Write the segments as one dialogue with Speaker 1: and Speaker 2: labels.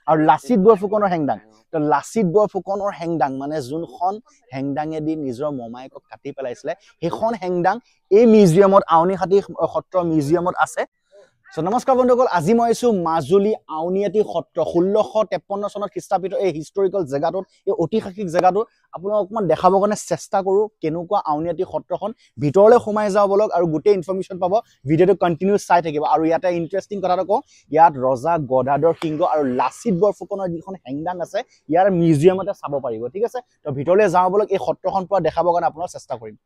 Speaker 1: আৰু লাচিত বৰফুকনৰ হেংদাং তো লাচিত বৰফুকনৰ হেংদাং মানে যোনখন হেংদাঙেদি নিজৰ মমায়েকক কাটি পেলাইছিলে সেইখন হেংদাং এই মিউজিয়ামত আউনীহাটী সত্ৰ মিউজিয়ামত আছে নমস্কাৰ বন্ধুসকল আজি মই আছো মাজুলী আউনীহাটী সত্ৰ 1653 চনত খ্ৰীষ্টাব্দ এই হিষ্টৰিকেল জেগাটোত এই ঐতিহাসিক জেগাটো আপোনাক অকমান দেখাবৰ কাৰণে চেষ্টা কৰো কেনেকুৱা আউনীহাটী সত্ৰখন ভিতৰলৈ সোমাই যাও বলক আৰু গোটেই ইনফৰমেশ্যন পাব ভিডিঅটো কন্টিনিউ চাই থাকিব আৰু ইয়াতে ইন্টাৰেষ্টিং কথাটো কওঁ ইয়াত ৰজা গদাধৰ সিংহ আৰু লাচিত বৰফুকনৰ যিখন হেংদাং আছে ইয়াৰ মিউজিয়ামতে চাব পাৰিব ঠিক আছে তো ভিতৰলৈ যাও বলক এই সত্ৰখন পুৰা দেখাবৰ কাৰণে আপোনাক চেষ্টা কৰিম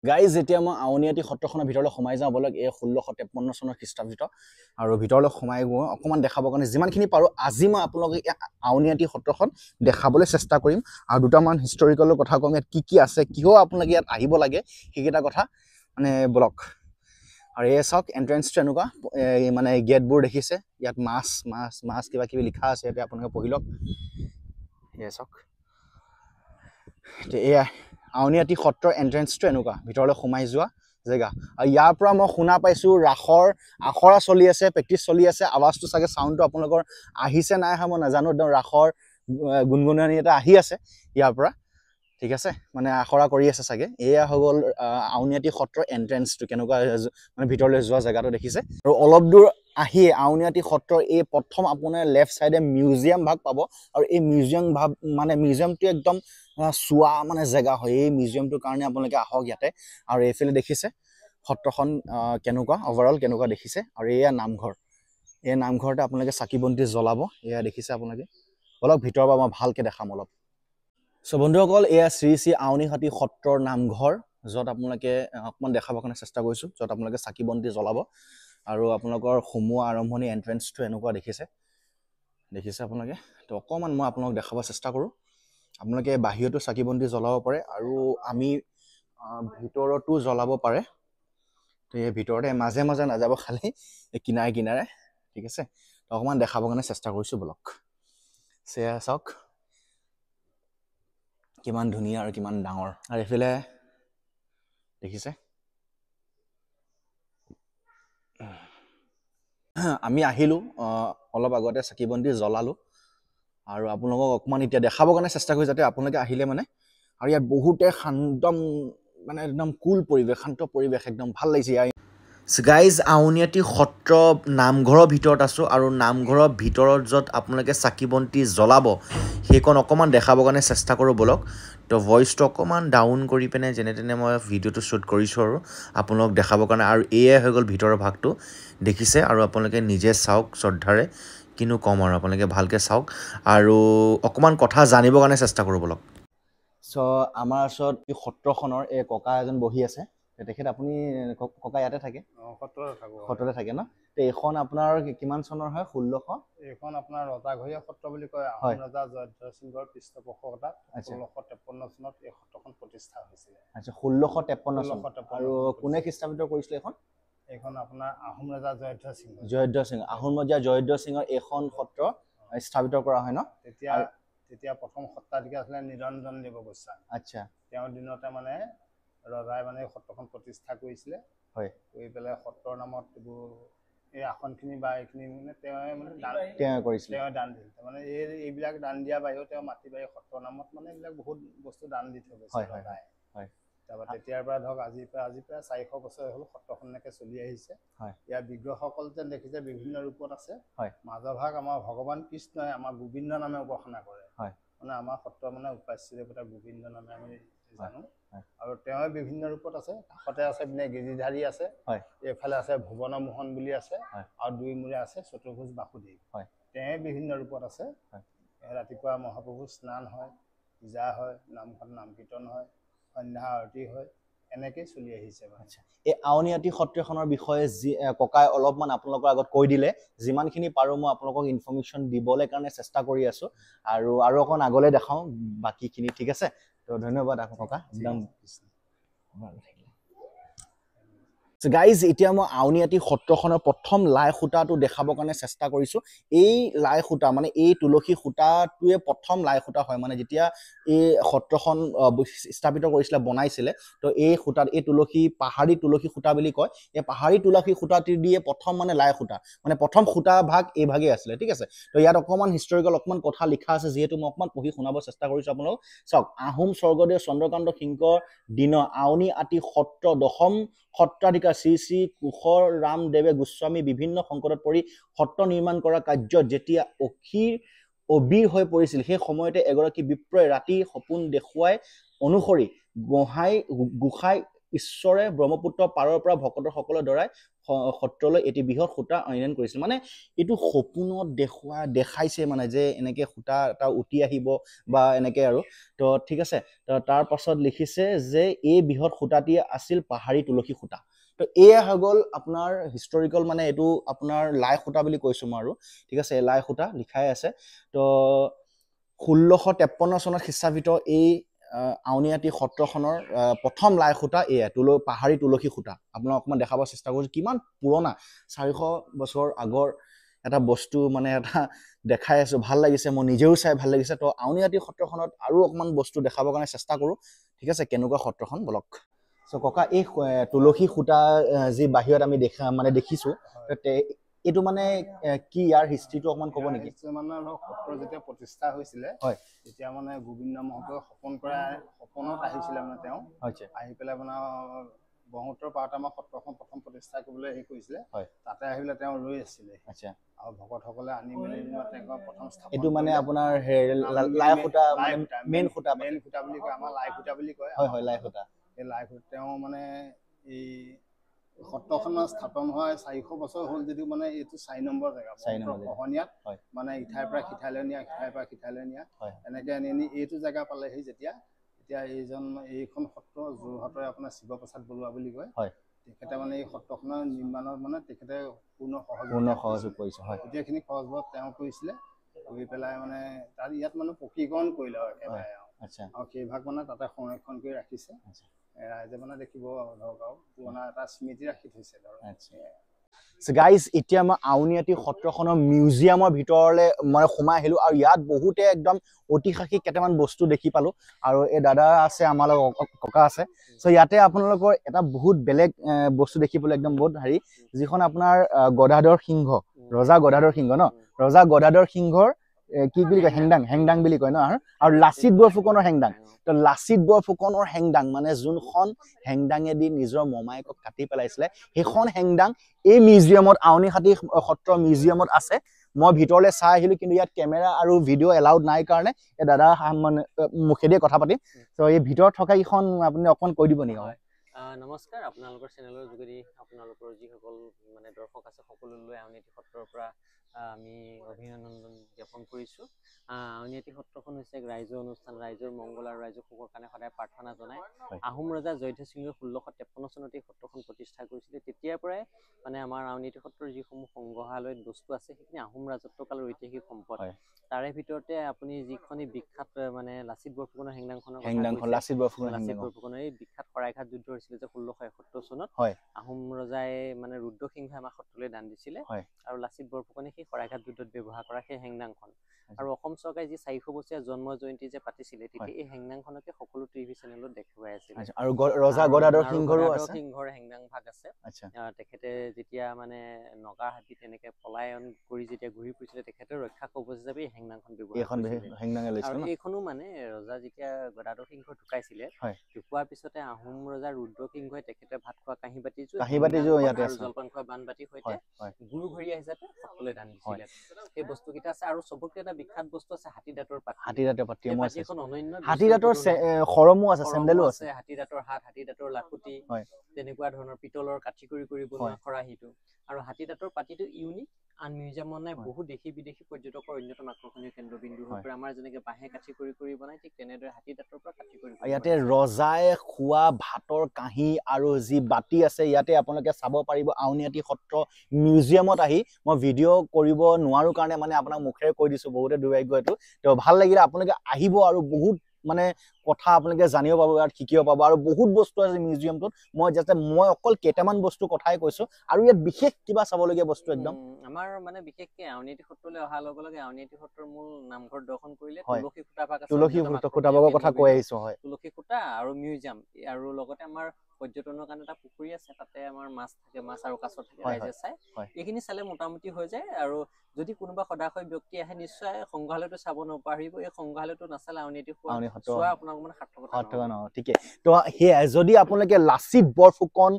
Speaker 1: গাইজ যেতিয়া মই আউনীহাটী সত্ৰখনৰ ভিতৰলৈ সোমাই যাওঁ বলক এই 1653 চনৰ খ্ৰীষ্টাব্দ আৰু ভিতৰলৈ সোমাই গৈ অকমান দেখাবৰ কাৰণে যিমানখিনি পাৰো আজি মই আপোনালোকক আউনীহাটী সত্ৰখন দেখাবলৈ চেষ্টা কৰিম আৰু দুটামান হিষ্টৰিকেলৰ কথা কম ইয়াত কি আছে কিয় আপোনালোকে ইয়াত আহিব লাগে সেইকেইটা কথা মানে বলক আৰু এই চাওক এন্ট্ৰেন্সটো এনেকুৱা মানে গেটবোৰ দেখিছে ইয়াত মাছ কিবা কিবি লিখা আছে ইয়াতে আপোনালোকে পঢ়ি লওক এই চাওক এয়া আউনীহাটী সত্ৰৰ এন্ট্ৰেন্সটো এনেকুৱা ভিতৰলৈ সোমাই যোৱা জেগা আৰু ইয়াৰ পৰা মই শুনা পাইছো ৰাখৰ আখৰা চলি আছে প্ৰেক্টিছ চলি আছে আৱাজটো চাগে সাউণ্ডটো আপোনালোকৰ আহিছে নাই মই নাজানো একদম ৰাখৰ গুণগুণনি এটা আহি আছে ইয়াৰ পৰা ঠিক আছে মানে আখৰা কৰি আছে চাগে এয়া হৈ গ'ল আউনীহাটী সত্ৰৰ এন্ট্ৰেন্সটো কেনেকুৱা মানে ভিতৰলৈ যোৱা জেগাটো দেখিছে আৰু অলপ দূৰ আহি আউনীহাটী সত্ৰৰ এই প্ৰথম আপোনাৰ লেফট সাইডে মিউজিয়াম ভাগ পাব আৰু এই মিউজিয়াম ভাগ মানে মিউজিয়ামটো একদম চোৱা মানে জেগা হয় এই মিউজিয়ামটোৰ কাৰণে আপোনালোকে আহক ইয়াতে আৰু এইফালে দেখিছে সত্ৰখন কেনেকুৱা ওভাৰঅল কেনেকুৱা দেখিছে আৰু এয়া নামঘৰ এই নামঘৰতে আপোনালোকে চাকি বন্তি জ্বলাব এয়া দেখিছে আপোনালোকে অলপ ভিতৰৰ পৰা মই ভালকে দেখাম অলপ সো বন্ধুসকল এয়া শ্ৰী শ্ৰী আউনীহাটী সত্ৰৰ নামঘৰ য'ত আপোনালোকে অকমান দেখাবৰ কাৰণে চেষ্টা কৰিছো য'ত আপোনালোকে চাকি বন্তি জ্বলাব আৰু আপোনালোকৰ সোমোৱা আৰম্ভণি এন্ট্ৰেন্সটো এনেকুৱা দেখিছে আপোনালোকে তো অকমান মই আপোনালোকক দেখাব চেষ্টা কৰো আপোনালোকে বাহিৰতো চাকি বন্তি জ্বলাব পাৰে আৰু আমি ভিতৰতো জ্বলাব পাৰে তো এই ভিতৰতে মাজে মাজে নাযাব খালি কিনাৰে ঠিক আছে তো অকমান দেখাবৰ কাৰণে চেষ্টা কৰিছো বলক সেয়া চাওক কিমান ধুনীয়া আৰু কিমান ডাঙৰ আৰু এফালে দেখিছে আমি আহিলো অলপ আগতে চাকি বন্তি জ্বলালো আৰু আপোনালোকক অকমান এতিয়া দেখাবৰ কাৰণে চেষ্টা কৰি যাতে আপোনালোকে আহিলে মানে আৰু ইয়াত বহুতে শান্তম মানে একদম কুল পৰিৱেশ শান্ত পৰিৱেশ একদম ভাল লাগিছে গাইজ আউনীহাটী সত্ৰ নামঘৰৰ ভিতৰত আছো আৰু নামঘৰৰ ভিতৰত য'ত আপোনালোকে চাকি বন্তি জ্বলাব সেইখন অকমান দেখাবৰ কাৰণে চেষ্টা কৰো বলক তো ভইচটো অকমান ডাউন কৰি পিনে যেনে তেনে মই ভিডিঅ'টো শ্বুট কৰিছো আৰু আপোনালোকক দেখাবৰ কাৰণে আৰু এয়ে হৈ গ'ল ভিতৰৰ ভাগটো দেখিছে আৰু আপোনালোকে নিজে চাওক শ্ৰদ্ধাৰে কিনো কম আৰু আপোনালোকে ভালকে চাওক আৰু অকমান কথা জানিবৰ কাৰণে চেষ্টা কৰো বলক সো আমাৰ ওচৰত এই সত্ৰখনৰ এই ককা এজন বহি আছে তেখেত আপুনি ককা ইয়াতে থাকে সত্ৰতে থাকে ন তো এইখন আপোনাৰ কিমান চনৰ হয় 1600
Speaker 2: এইখন আপোনাৰ ৰজাঘৰীয়া সত্ৰ বুলি কয় আহোম ৰজা জয়ধ্বজ সিংহৰ পৃষ্ঠপোষকতাত 1653 চনত এই সত্ৰখন প্ৰতিষ্ঠা হৈছিল
Speaker 1: আচ্ছা 1653 চন আৰু কোনে খ্ৰীষ্টাব্দ কৰিছিল
Speaker 2: এইখন আপোনাৰ আহোম ৰজা জয়ধ্বজ সিংহ
Speaker 1: আহোম ৰজা জয়ধ্বজ সিংহৰ এখন সত্ৰ স্থাপিত কৰা হয় ন
Speaker 2: তেতিয়া প্ৰথম সত্ৰাধিকাৰ আছিলে নিৰঞ্জন দেৱ গোস্বামী
Speaker 1: আচ্ছা
Speaker 2: তেওঁৰ দিনতে মানে ৰজাই মানে সত্ৰখন প্ৰতিষ্ঠা কৰিছিলে
Speaker 1: হয়
Speaker 2: কৰি পেলাই সত্ৰৰ নামত এই আসনখিনি বা এইখিনি মানে তেওঁ কৰিছিলে তেওঁ দান দিছিল মানে এইবিলাক দান দিয়া বাহিৰেও তেওঁ মাটি বাৰী সত্ৰৰ নামত মানে এইবিলাক বহুত বস্তু দান দি থৈ গৈছে হয় তাৰপৰা তেতিয়াৰ পৰা ধৰক আজি প্ৰায় 400 বছৰ হ'ল সত্ৰখনলৈকে চলি আহিছে ইয়াৰ বিগ্ৰহসকল যেন দেখিছে বিভিন্ন ৰূপত আছে মাজৰ ভাগ আমাৰ ভগৱান কৃষ্ণই আমাৰ গোবিন্দ নামে উপাসনা কৰে মানে আমাৰ সত্ৰ মানে উপাস্য দেৱতা গোবিন্দ নামে আমি জানো আৰু তেওঁ বিভিন্ন ৰূপত আছে কাষতে আছে মানে গিৰিধাৰী আছে এইফালে আছে ভুৱন মোহন বুলি আছে আৰু দুই মূৰে আছে চতুৰ্ভুজ বাসুদেৱ তেওঁ বিভিন্ন ৰূপত আছে ৰাতিপুৱা মহাপ্ৰভু স্নান হয় পূজা হয় নামঘৰত নাম কীৰ্তন হয় সন্ধ্যা আৰতি হয় এনেকৈ চলি আহিছে
Speaker 1: আচ্ছা এই আউনীহাটী সত্ৰখনৰ বিষয়ে যি ককাই অলপমান আপোনালোকৰ আগত কৈ দিলে যিমানখিনি পাৰো মই আপোনালোকক ইনফৰমেশ্যন দিবলৈ কাৰণে চেষ্টা কৰি আছো আৰু অকণ আগলৈ দেখাওঁ বাকীখিনি ঠিক আছে তো ধন্যবাদ ককা একদম গাইজ এতিয়া মই আউনীআটী সত্ৰখনৰ প্ৰথম লাই সূতাটো দেখাবৰ কাৰণে চেষ্টা কৰিছোঁ। এই লাই সূতা মানে এই তুলসী সূতাটোৱে প্ৰথম লাই সূতা হয়, মানে যেতিয়া এই সত্ৰখন স্থাপিত কৰিছিলে বনাইছিলে, তো এই সূতাত এই পাহাৰী তুলসী সূতা বুলি কয়, এই পাহাৰী তুলসী সূতাটি দিয়ে প্ৰথম মানে লাই সূতা, মানে প্ৰথম সূতা ভাগ এই ভাগেই আছিলে, ঠিক আছে। তো ইয়াত অকণমান হিষ্টৰিকেল অকণমান কথা লিখা আছে, যিহেতু মই অকণমান পঢ়ি শুনাব চেষ্টা কৰিছোঁ আপোনালোক। চাওক, আহোম স্বৰ্গদেউ চন্দ্ৰকান্ত সিংহৰ দিনৰ আউনীআটী সত্ৰ দশম সত্ৰাধিকাৰ শ্ৰী শ্ৰী কুশৰ ৰামদেৱে গোস্বামী বিভিন্ন সংকটত পৰি সত্ৰ নিৰ্মাণ কৰা কাৰ্যত যেতিয়া অবীৰ হৈ পৰিছিল, সেই সময়তে এগৰাকী বিপ্ৰই ৰাতি সপোন দেখুৱাই অনুসৰি গোসাঁই ঈশ্বৰে ব্ৰহ্মপুত্ৰ পাৰৰ পৰা ভকতসকলৰ দ্বাৰাই সত্ৰলৈ এটি বৃহৎ সূতা অন্যান কৰিছিল। মানে এইটো সপোনত দেখাইছে মানে যে এনেকে সূতা এটা উটি আহিব বা এনেকে আৰু। তো ঠিক আছে, তাৰ পাছত লিখিছে যে এই বৃহৎ সূতাটি আছিল পাহাৰী তুলসী সূতা। তো এয়া হৈ গ'ল আপোনাৰ হিষ্টৰিকেল, মানে এইটো আপোনাৰ লাই সূতা বুলি কৈছোঁ মই আৰু, ঠিক আছে। লাই সূতা লিখাই আছে। তো 1653 চনত খ্ৰীষ্টাব্দ এই আউনীআটী সত্ৰখনৰ প্ৰথম লাই সূতা এয়া পাহাৰী তুলসী সূতা। আপোনাক অকণমান দেখাব চেষ্টা কৰিছোঁ কিমান পুৰণা, 400 বছৰ আগৰ এটা বস্তু মানে এটা দেখাই আছোঁ। ভাল লাগিছে, মই নিজেও চাই ভাল লাগিছে। তো আউনীআটী সত্ৰখনত আৰু অকণমান বস্তু দেখাবৰ কাৰণে চেষ্টা কৰোঁ, ঠিক আছে। কেনেকুৱা সত্ৰখন বলক। চ' ককা, এই তুলসী সূতা যি বাহিৰত আমি দেখিছোঁ, এইটো মানে কি, ইয়াৰ হিষ্ট্ৰীটো অকণমান ক'ব নেকি?
Speaker 2: মানে সত্ৰ যেতিয়া প্ৰতিষ্ঠা হৈছিলে,
Speaker 1: হয়,
Speaker 2: তেতিয়া মানে গোবিন্দ মহাপুৰুষে সপোনত আহিছিলে, মানে তেওঁ আহি পেলাই মানে ব্ৰহ্মপুত্ৰৰ পাৰতে আমাৰ সত্ৰখন প্ৰথম প্ৰতিষ্ঠা কৰিবলৈ হেৰি কৰিছিলে, তাতে আহি পেলাই তেওঁ ৰৈ আছিলে। আচ্ছা। আৰু ভকতসকলে আনি মেলি তেওঁ প্ৰথম স্থাপন, এইটো মানে আপোনাৰ লাই সূতা, মেইন সূতা বুলি কয়, আমাৰ লাই সূতা বুলি কয়। হয় হয়, লাই সূতা। এই লাই সূতা তেওঁ মানে এই সত্ৰখন স্থাপন হোৱা 400 বছৰ হ'ল যদিও মানে এইটো 4 নম্বৰ জেগা, খহনীয়াত মানে ইঠাইৰ পৰা সিঠাইলৈ নিয়া, সিঠাইৰ পৰা সিঠাইলৈ নিয়া, এনেকে আনি এইটো জেগা পালেহি যেতিয়া, এতিয়া এইখন সত্ৰ যোৰহাটৰ আপোনাৰ শিৱপ্ৰসাদ বৰুৱা বুলি কয়, তেখেতে মানে এই সত্ৰখনৰ নিৰ্মাণত মানে তেখেতে পূৰ্ণ সহযোগ কৰিছে। গোটেইখিনি খৰচ তেওঁ কৰিছিলে, কৰি পেলাই মানে তাত ইয়াত মানে পকীকৰণ কৰিলে আৰু একেবাৰে, আৰু সেই ভাগ মানে তাতে সংৰক্ষণ কৰি ৰাখিছে। ৰাইজে মানে দেখিব ধৰক আৰু পুৰণা এটা স্মৃতি ৰাখি থৈছে ধৰক।
Speaker 1: গাইজ, এতিয়া মই আউনীআটী সত্ৰখনৰ মিউজিয়ামৰ ভিতৰলৈ মই সোমাই আহিলোঁ, আৰু ইয়াত বহুতে একদম ঐতিহাসিক কেইটামান বস্তু দেখি পালোঁ। আৰু এই দাদা আছে, আমাৰ লগত ককা আছে। চ' ইয়াতে আপোনালোকৰ এটা বহুত বেলেগ বস্তু দেখিবলৈ একদম বহুত হেৰি, যিখন আপোনাৰ গদাধৰ সিংহ, ৰজা গদাধৰ সিংহ ন, ৰজা গদাধৰ সিংহৰ কি বুলি কয়, হেংদাং বুলি কয় ন, আৰু লাচিত বৰফুকনৰ হেংদাং। তো লাচিত বৰফুকনৰ হেংদাং মানে যোনখন হেংদাঙেদি নিজৰ মমায়েকক কাটি পেলাইছিলে, সেইখন হেংদাং এই মিউজিয়ামত, আউনীআটী সত্ৰ মিউজিয়ামত আছে। মই ভিতৰলৈ চাই আহিলোঁ, কিন্তু ইয়াত কেমেৰা আৰু ভিডিঅ' এলাউড নাই কাৰণে এই দাদা মানে মুখেদিয়ে কথা পাতিম। তো এই ভিতৰত থকা এইখন আপুনি অকণমান কৈ দিব নেকি?
Speaker 3: নমস্কাৰ, আপোনালোকৰ চেনেলৰ যোগেদি আপোনালোকৰ যিসকল মানে দৰ্শক আছে সকলোলৈ আউনীআটী সত্ৰৰ পৰা আমি অভিনন্দন জ্ঞাপন কৰিছোঁ। আউনীআটী সত্ৰখন হৈছে এক ৰাইজৰ অনুষ্ঠান, ৰাইজৰ মংগল আৰু ৰাইজৰ সুখৰ কাৰণে সদায় প্ৰাৰ্থনা জনায়। আহোম ৰজা জয়ধ্বজ সিংহই 1653 চনতে এই সত্ৰখন প্ৰতিষ্ঠা কৰিছিলে। তেতিয়াৰ পৰাই মানে আমাৰ আউনীআটী সত্ৰৰ যিসমূহ সংগ্ৰহালয়ত বস্তু আছে, সেইখিনি আহোম ৰাজত্বকালৰ ঐতিহাসিক সম্পদ। তাৰে ভিতৰতে আপুনি যিখনি বিখ্যাত মানে লাচিত বৰফুকনৰ হেংদাংখনৰ
Speaker 1: লাচিত
Speaker 3: বৰফুকনৰ এই বিখ্যাত শৰাইঘাট যুদ্ধ হৈছিলে যে 1671 চনত, আহোম ৰজাই মানে ৰুদ্ৰসিংহই আমাক সত্ৰলৈ দান দিছিলে, আৰু লাচিত বৰফুকনে সেই শৰাইঘাট যুদ্ধত ব্যৱহাৰ কৰা সেই হেংদাংখন। আৰু অসম চৰকাৰে যি 400 বছৰীয়া জন্ম জয়ন্তী যে পাতিছিলে, তেতিয়া এই হেংদাংখনকে সকলো টিভি চেনেলত দেখুৱাই আছিল।
Speaker 1: আৰু ৰজা গদাধৰ সিংহৰ
Speaker 3: হেংদাং ভাগ আছে। তেখেতে যেতিয়া মানে নগাৰ হাতী তেনেকে পলায়ন কৰি যেতিয়া ঘূৰি ফুৰিছিলে, তেখেতে ৰক্ষা কৱচ হিচাপে এই হেংদাংখন ব্যৱহাৰ কৰিছিলে। আৰু এইখনো মানে ৰজা যেতিয়া গদাধৰ সিংহ ঢুকাইছিলে, ঢুকোৱাৰ পিছতে আহোম ৰজা ৰুদ্ৰসিংহই তেখেতে ভাত খোৱা কাঁহী বাতি জলপান খোৱা বানবাতিৰ সৈতে গুৰু ঘৰীয়া হিচাপে সত্ৰলৈ দান দিছিলে। সেই বস্তুকেইটা আছে, আৰু চবতকে এটা বিখ্যাত বস্তু আছে হাতী দাঁতৰ পাতি। এখন অনন্য হাতী দাঁতৰ
Speaker 1: খৰমো আছে, চেন্দেলো আছে,
Speaker 3: হাতী দাঁতৰ হাত, হাতী দাঁতৰ লাখুটি, তেনেকুৱা ধৰণৰ পিতলৰ কাঠি কৰি বনোৱা খৰাহীটো। আৰু হাতী দাঁতৰ পাতিটো ইউনিক, আন মিউজিয়ামত নাই। বহু দেশী বিদেশী পৰ্যটকৰ অন্যতম আকৰ্ষণীয় কেন্দ্ৰবিন্দু হৈ পৰে। আমাৰ যেনেকে বাঁহে কাঠি কৰি বনাই, ঠিক তেনেদৰে হাতী দাঁতৰ পৰা কাঠি কৰি।
Speaker 1: ইয়াতে ৰজাই খোৱা ভাতৰ কাঁহী আৰু যি বাতি আছে, ইয়াতে আপোনালোকে চাব পাৰিব আউনীআটী সত্ৰ মিউজিয়ামত আহি। মই ভিডিঅ' কৰিব নোৱাৰো কাৰণে মানে আপোনাক মুখেৰে কৈ দিছোঁ, বহুতে দুৰ্ভাগ্য এইটো। তো ভাল লাগিলে আপোনালোকে আহিব, আৰু বহুত মানে কথা আপোনালোকে জানিব পাব ইয়াত শিকিব পাব আৰু বহুত বস্তু আছে মিউজিয়ামটোত মই অকল কেইটামান বস্তু কথাই কৈছো আৰু ইয়াত বিশেষ কিবা চাবলগীয়া বস্তু একদম
Speaker 3: আমাৰ মানে বিশেষকৈ আউনীআটী সত্ৰলৈ অহাৰ লগে লগে আউনীআটী সত্ৰৰ মূল নামঘৰ দৰ্শন কৰিলে তুলসী খুঁটা ভাগৰ
Speaker 1: কথা কৈ আহিছো হয়
Speaker 3: তুলসী খুঁটা আৰু মিউজিয়াম আৰু লগতে আমাৰ পৰ্যটনৰ কাৰণে এটা পুখুৰী আছে তাতে আমাৰ মাছ থাকে মাছ আৰু কাছ থাকে ৰাইজে চাই এইখিনি চালে মোটামুটি হৈ যায় আৰু যদি কোনোবা সদাশয় ব্যক্তি আহে নিশ্চয় সংগ্ৰহালয়টো চাব নপাহৰিব এই সংগ্ৰহালয়টো নাচালে আউনীআটী চোৱা আপোনাক মানে সাৰ্থকতা নহয় ঠিকে
Speaker 1: তো সেয়াই যদি আপোনালোকে লাচিত বৰফুকন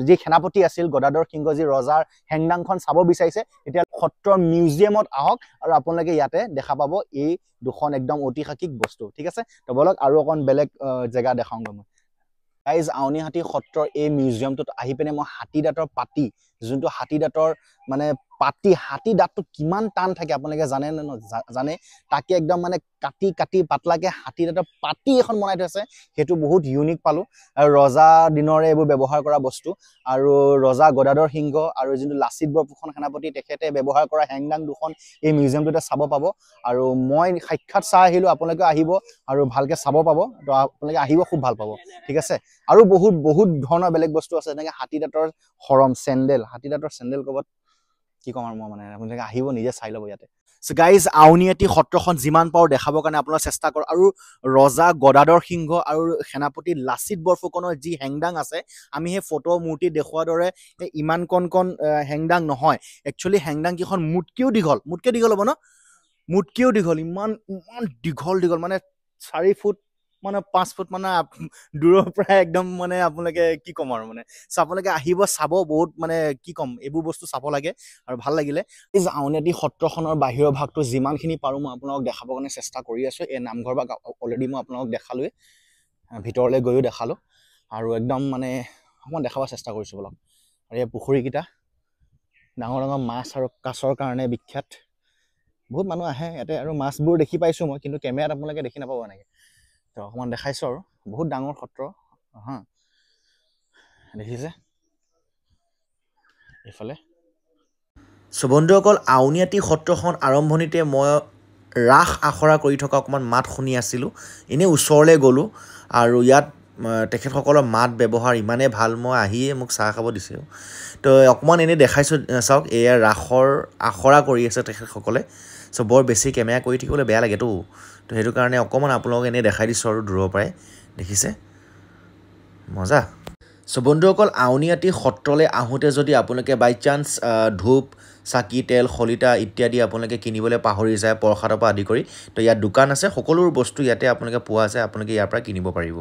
Speaker 1: যি সেনাপতি আছিল গদাধৰ সিংহ যি ৰজাৰ হেংদাংখন চাব বিচাৰিছে এতিয়া সত্ৰৰ মিউজিয়ামত আহক আৰু আপোনালোকে ইয়াতে দেখা পাব এই দুখন একদম ঐতিহাসিক বস্তু ঠিক আছে তো বলক আৰু অকণ বেলেগ জেগা দেখাওঁগৈ মই গাইজ আউনীআটী সত্ৰৰ এই মিউজিয়ামটোত আহি পিনে মই হাতী দাঁতৰ পাতি যোনটো হাতী দাঁতৰ মানে পাতি হাতী দাঁতটো কিমান টান থাকে আপোনালোকে জানে নে জানে তাকে একদম মানে কাটি কাটি পাতলাকে হাতী দাঁতৰ পাতি এখন বনাই থৈছে সেইটো বহুত ইউনিক পালো আৰু ৰজা দিনৰে এইবোৰ ব্যৱহাৰ কৰা বস্তু আৰু ৰজা গদাধৰ সিংহ আৰু যোনটো লাচিত বৰফুকন সেনাপতি তেখেতে ব্যৱহাৰ কৰা হেংদাং দুখন এই মিউজিয়ামটোতে চাব পাব আৰু মই সাক্ষাৎ চাই আহিলোঁ আপোনালোকে আহিব আৰু ভালকৈ চাব পাব তো আপোনালোকে আহিব খুব ভাল পাব ঠিক আছে আৰু বহুত ধৰণৰ বেলেগ বস্তু আছে যেনেকৈ হাতী দাঁতৰ হৰম চেণ্ডেল হাতী দাঁতৰ চেণ্ডেল ক'ৰবাত কি ক'ম আৰু মই মানে আপোনালোকে আহিব নিজে চাই ল'ব ইয়াতে গাইজ আউনীআটী সত্ৰখন যিমান পাৰোঁ দেখাবৰ কাৰণে আপোনালোকে চেষ্টা কৰক আৰু ৰজা গদাধৰ সিংহ আৰু সেনাপতি লাচিত বৰফুকনৰ যি হেংদাং আছে আমি সেই ফটো মূৰ্তি দেখুওৱাৰ দৰে ইমান কণ হেংদাং নহয় একচুৱেলি হেংদাং কেইখন মোতকৈও দীঘল হ'ব ন মোতকৈও দীঘল ইমান দীঘল মানে 4 ফুট মানে 5 ফুট মানে দূৰৰ পৰা একদম মানে আপোনালোকে কি ক'ম আৰু মানে আপোনালোকে আহিব চাব বহুত মানে কি ক'ম এইবোৰ বস্তু চাব লাগে আৰু ভাল লাগিলে এই আউনীআটী সত্ৰখনৰ বাহিৰৰ ভাগটো যিমানখিনি পাৰোঁ মই আপোনালোকক দেখাবৰ কাৰণে চেষ্টা কৰি আছোঁ এই নামঘৰ ভাগ অলৰেডি মই আপোনালোকক দেখালোৱে ভিতৰলৈ গৈও দেখালোঁ আৰু একদম মানে অকণমান দেখাব চেষ্টা কৰিছোঁ বলক আৰু এই পুখুৰীকেইটা ডাঙৰ মাছ আৰু কাছৰ কাৰণে বিখ্যাত বহুত মানুহ আহে ইয়াতে আৰু মাছবোৰ দেখি পাইছোঁ মই কিন্তু কেমেৰাত আপোনালোকে দেখি নাপাব এনেকৈ তো অকণমান দেখাইছোঁ আৰু বহুত ডাঙৰ সত্ৰ হা দেখিছে এইফালে বন্ধুসকল আউনীআটী সত্ৰখন আৰম্ভণিতে মই ৰাস আখৰা কৰি থকা অকণমান মাত শুনি আছিলোঁ এনেই ওচৰলৈ গ'লোঁ আৰু ইয়াত তেখেতসকলৰ মাত ব্যৱহাৰ ইমানেই ভাল মই আহিয়ে মোক চাহ খাব দিছে তো অকণমান এনেই দেখাইছোঁ চাওক এয়া ৰাসৰ আখৰা কৰি আছে তেখেতসকলে বৰ বেছি কেমেৰা কৰি থাকিবলৈ বেয়া লাগেতো তো সেইটো কাৰণে অকণমান আপোনালোকক এনেই দেখাই দিছোঁ আৰু দূৰৰ পৰাই দেখিছে মজা বন্ধুসকল আউনীআটী সত্ৰলৈ আহোঁতে যদি আপোনালোকে বাই চান্স ধূপ চাকি তেল শলিতা ইত্যাদি আপোনালোকে কিনিবলৈ পাহৰি যায় প্ৰসাদৰ পৰা আদি কৰি তো ইয়াত দোকান আছে সকলো বস্তু ইয়াতে আপোনালোকে পোৱা যায় আপোনালোকে ইয়াৰ পৰা কিনিব পাৰিব